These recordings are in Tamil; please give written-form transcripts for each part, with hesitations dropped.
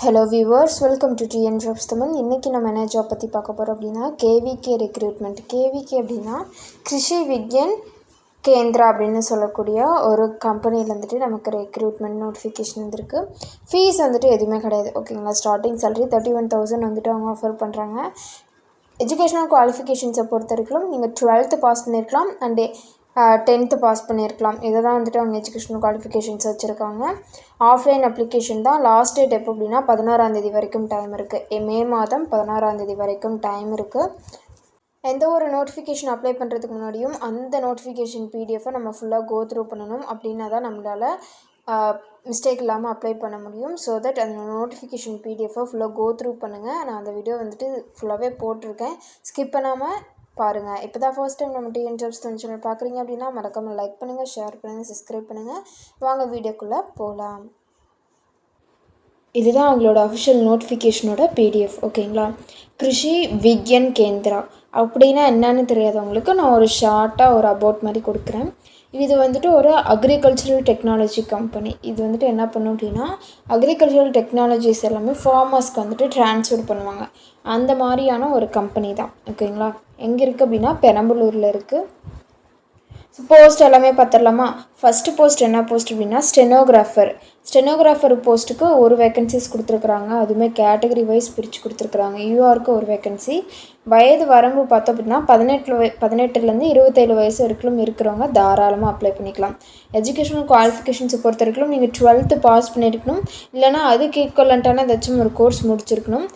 Hello viewers, welcome to TN jobs Tamil. இன்றைக்கி நம்ம என்ன ஜாப் பற்றி பார்க்க போகிறோம் அப்படின்னா கேவிகே ரெக்ரூட்மெண்ட். கேவிகே அப்படின்னா கிருஷி விக்யன் கேந்திரா அப்படின்னு சொல்லக்கூடிய ஒரு கம்பெனியில் வந்துட்டு நமக்கு ரெக்ரூட்மெண்ட் நோட்டிஃபிகேஷன் வந்திருக்கு. ஃபீஸ் வந்துட்டு எதுவுமே கிடையாது, ஓகேங்களா. ஸ்டார்டிங் சேலரி 31,000 வந்துட்டு அவங்க ஆஃபர் பண்ணுறாங்க. எஜுகேஷனல் குவாலிஃபிகேஷன்ஸை பொறுத்த வரைக்கும் நீங்கள் 12th பாஸ் பண்ணியிருக்கலாம் அண்டு 10th பாஸ் பண்ணியிருக்கலாம். இதை தான் வந்துட்டு அவங்க எஜுகேஷனல் குவாலிஃபிகேஷன்ஸ் வச்சுருக்காங்க. ஆஃப்லைன் அப்ளிகேஷன் தான். லாஸ்ட் டேட் எப்போ அப்படின்னா 16ஆம் வரைக்கும் டைம் இருக்குது. மே மாதம் 16ஆம் வரைக்கும் டைம் இருக்குது. எந்த ஒரு நோட்டிஃபிகேஷன் அப்ளை பண்ணுறதுக்கு முன்னாடியும் அந்த நோட்டிஃபிகேஷன் பிடிஎஃபை நம்ம ஃபுல்லாக கோ த்ரூ பண்ணணும். அப்படின்னா தான் நம்மளால் மிஸ்டேக் இல்லாமல் அப்ளை பண்ண முடியும். ஸோ தட் அந்த நோட்டிஃபிகேஷன் பிடிஎஃபை ஃபுல்லாக கோ த்ரூ பண்ணுங்கள். நான் அந்த வீடியோ வந்துட்டு ஃபுல்லாகவே போட்டிருக்கேன், ஸ்கிப் பண்ணாமல் பாருங்கள். இப்போ தான் ஃபர்ஸ்ட் டைம் நம்ம டிஎன் ஜாப்ஸ் தமிழ் சேனல் பார்க்குறீங்க அப்படின்னா மறக்காமல் லைக் பண்ணுங்கள், ஷேர் பண்ணுங்கள், சப்ஸ்கிரைப் பண்ணுங்கள். வாங்க வீடியோக்குள்ளே போகலாம். இதுதான் அவங்களோட அஃபிஷியல் நோட்டிஃபிகேஷனோட பிடிஎஃப், ஓகேங்களா. கிருஷி விக்யன் கேந்திரா அப்படின்னா என்னன்னு தெரியாதவங்களுக்கு நான் ஒரு ஷார்ட்டாக ஒரு அபவுட் மாதிரி கொடுக்குறேன். இது வந்துட்டு ஒரு அக்ரிகல்ச்சரல் டெக்னாலஜி கம்பெனி. இது வந்துட்டு என்ன பண்ணும் அப்படின்னா அக்ரிகல்ச்சரல் டெக்னாலஜிஸ் எல்லாமே ஃபார்மர்ஸ்க்கு வந்துட்டு ட்ரான்ஸ்ஃபர் பண்ணுவாங்க. அந்த மாதிரியான ஒரு கம்பெனி தான், ஓகேங்களா. எங்கே இருக்குது அப்படின்னா பெரம்பலூரில் இருக்குது. போஸ்ட் எல்லாமே பார்த்துடலாமா. ஃபஸ்ட்டு போஸ்ட் என்ன போஸ்ட் அப்படின்னா ஸ்டெனோகிராஃபர் போஸ்ட்டுக்கு ஒரு வேக்கன்சிஸ் கொடுத்துருக்குறாங்க. அதுவுமே கேட்டகரி வைஸ் பிரித்து கொடுத்துருக்குறாங்க. யூஆருக்கு ஒரு வேக்கன்சி. வயது வரம்பு பார்த்தோம் அப்படின்னா 18லேருந்து 27 வயசு வரைக்கும் இருக்கிறவங்க தாராளமாக அப்ளை பண்ணிக்கலாம். எஜுகேஷனல் குவாலிஃபிகேஷன்ஸை பொறுத்த வரைக்கும் நீங்கள் 12th பாஸ் பண்ணியிருக்கணும், இல்லைனா அதுக்கு ஈக்குவலண்ட்டான ஏதாச்சும் ஒரு கோர்ஸ் முடிச்சிருக்கணும்.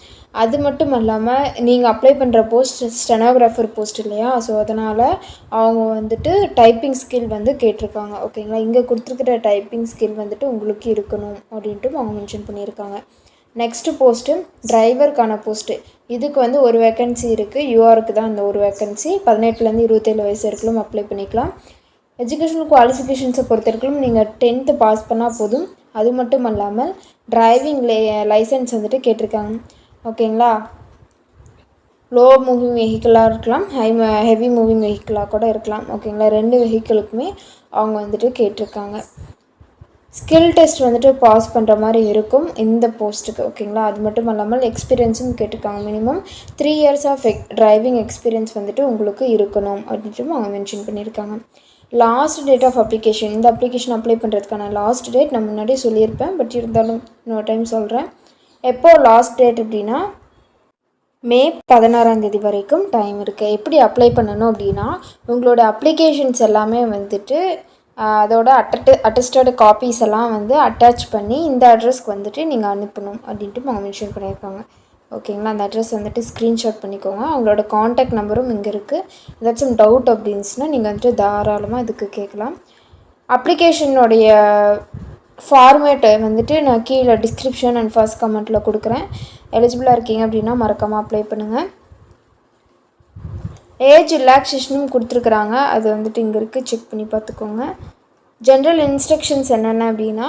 அது மட்டும் இல்லாமல் நீங்கள் அப்ளை பண்ணுற போஸ்ட் ஸ்டெனோகிராஃபர் போஸ்ட் இல்லையா, ஸோ அதனால் அவங்க வந்துட்டு டைப்பிங் ஸ்கில் வந்து கேட்டிருக்காங்க, ஓகேங்களா. இங்கே கொடுத்துருக்கிற டைப்பிங் ஸ்கில் வந்துட்டு உங்களுக்கு இருக்கணும் அப்படின்ட்டு அவங்க மென்ஷன் பண்ணியிருக்காங்க. நெக்ஸ்ட்டு போஸ்ட்டு டிரைவருக்கான போஸ்ட்டு. இதுக்கு வந்து ஒரு வேக்கன்சி இருக்குது. யூஆருக்கு தான் அந்த ஒரு வேக்கன்சி. 18லேருந்து 27 வயசு வரைக்கும் அப்ளை பண்ணிக்கலாம். எஜுகேஷனல் குவாலிஃபிகேஷன்ஸை பொறுத்த வரைக்கும் நீங்கள் 10th பாஸ் பண்ணால் போதும். அது மட்டும் இல்லாமல் டிரைவிங் லைசன்ஸ் வந்துட்டு கேட்டிருக்காங்க, ஓகேங்களா. லோ மூவிங் வெஹிக்கிளாக இருக்கலாம், ஹெவி மூவிங் வெஹிக்கிளாக கூட இருக்கலாம், ஓகேங்களா. 2 வெஹிக்கிளுக்குமே அவங்க வந்துட்டு கேட்டிருக்காங்க. ஸ்கில் டெஸ்ட் வந்துட்டு பாஸ் பண்ணுற மாதிரி இருக்கும் இந்த போஸ்ட்டுக்கு, ஓகேங்களா. அது மட்டும் இல்லாமல் எக்ஸ்பீரியன்ஸும் கேட்டிருக்காங்க. Minimum 3 years of driving experience வந்துட்டு உங்களுக்கு இருக்கணும் அப்படின்ட்டு அவங்க மென்ஷன் பண்ணியிருக்காங்க. Last date of application. இந்த அப்ளிகேஷன் அப்ளை பண்ணுறதுக்கான லாஸ்ட் டேட் நான் முன்னாடியே சொல்லியிருப்பேன், பட் இருந்தாலும் இன்னொரு டைம் சொல்கிறேன். எப்போது லாஸ்ட் டேட் அப்படின்னா மே 16ஆம் வரைக்கும் டைம் இருக்குது. எப்படி அப்ளை பண்ணணும் அப்படின்னா உங்களோட அப்ளிகேஷன்ஸ் எல்லாமே வந்துட்டு அதோட அட்டஸ்டட் காப்பீஸ் எல்லாம் வந்து அட்டாச் பண்ணி இந்த அட்ரஸ்க்கு வந்துட்டு நீங்கள் அனுப்பணும் அப்படின்ட்டு அவங்க மென்ஷன் பண்ணியிருக்காங்க, ஓகேங்களா. அந்த அட்ரஸ் வந்துட்டு ஸ்க்ரீன்ஷாட் பண்ணிக்கோங்க. அவங்களோட காண்டாக்ட் நம்பரும் இங்கே இருக்குது. ஏதாச்சும் டவுட் அப்படின்னுச்சுன்னா நீங்கள் வந்துட்டு தாராளமாக இதுக்கு கேட்கலாம். அப்ளிகேஷனுடைய ஃபார்மேட்டை வந்துட்டு நான் கீழே டிஸ்கிரிப்ஷன் அண்ட் ஃபர்ஸ்ட் கமெண்ட்டில் கொடுக்குறேன். எலிஜிபிளாக இருக்கீங்க அப்படின்னா மறக்காமல் அப்ளை பண்ணுங்கள். ஏஜ் ரிலாக்ஸேஷனும் கொடுத்துருக்குறாங்க, அது வந்துட்டு இங்கே இருக்குது, செக் பண்ணி பார்த்துக்கோங்க. ஜென்ரல் இன்ஸ்ட்ரக்ஷன்ஸ் என்னென்ன அப்படின்னா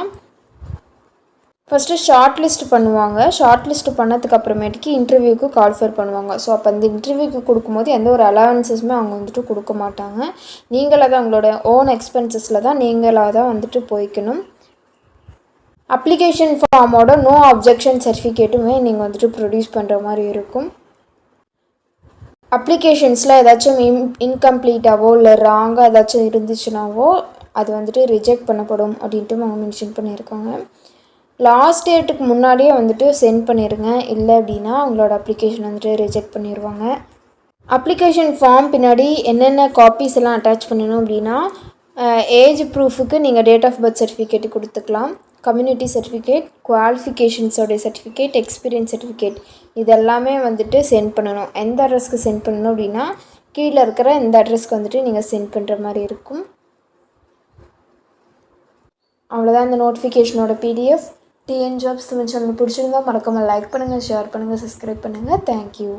ஃபஸ்ட்டு ஷார்ட் லிஸ்ட் பண்ணுவாங்க. ஷார்ட் லிஸ்ட் பண்ணதுக்கு அப்புறமேட்டுக்கு இன்டர்வியூக்கு கால்ஃபர் பண்ணுவாங்க. ஸோ அப்போ அந்த இன்டர்வியூக்கு கொடுக்கும்போது எந்த ஒரு அலவன்சஸுமே அவங்க வந்துட்டு கொடுக்க மாட்டாங்க. நீங்களாக தான் உங்களோட ஓன் எக்ஸ்பென்சஸில் தான் நீங்களாக தான் வந்துட்டு போய்க்கணும். அப்ளிகேஷன் ஃபார்மோட நோ அப்ஜெக்ஷன் சர்டிஃபிகேட்டுமே நீங்கள் வந்துட்டு ப்ரொடியூஸ் பண்ணுற மாதிரி இருக்கும். அப்ளிகேஷன்ஸில் ஏதாச்சும் இன்கம்ப்ளீட்டாவோ இல்லை ராங்காக ஏதாச்சும் இருந்துச்சுனாவோ அது வந்துட்டு ரிஜெக்ட் பண்ணப்படும் அப்படின்ட்டு அவங்க மென்ஷன் பண்ணியிருக்காங்க. லாஸ்ட் டேட்டுக்கு முன்னாடியே வந்துட்டு சென்ட் பண்ணிடுங்க, இல்லை அப்படின்னா அவங்களோட அப்ளிகேஷன் வந்துட்டு ரிஜெக்ட் பண்ணிடுவாங்க. அப்ளிகேஷன் ஃபார்ம் பின்னாடி என்னென்ன காப்பீஸ் எல்லாம் அட்டாச் பண்ணணும் அப்படின்னா ஏஜ் ப்ரூஃபுக்கு நீங்கள் டேட் ஆஃப் பர்த் சர்டிஃபிகேட் கொடுத்துக்கலாம், கம்யூனிட்டி சர்டிஃபிகேட், குவாலிஃபிகேஷன்ஸோடைய சர்டிஃபிகேட், எக்ஸ்பீரியன்ஸ் சர்டிஃபிகேட், இதெல்லாமே வந்துட்டு சென்ட் பண்ணணும். எந்த அட்ரஸ்க்கு சென்ட் பண்ணணும் அப்படின்னா கீழே இருக்கிற இந்த அட்ரஸ்க்கு வந்துட்டு நீங்கள் சென்ட் பண்ணுற மாதிரி இருக்கும். அவ்வளோதான் இந்த நோட்டிஃபிகேஷனோட PDF. TN jobs Tamil channel பிடிச்சிருந்தா மறக்காமல் லைக் பண்ணுங்கள், ஷேர் பண்ணுங்கள், சப்ஸ்கிரைப் பண்ணுங்கள். தேங்க்யூ.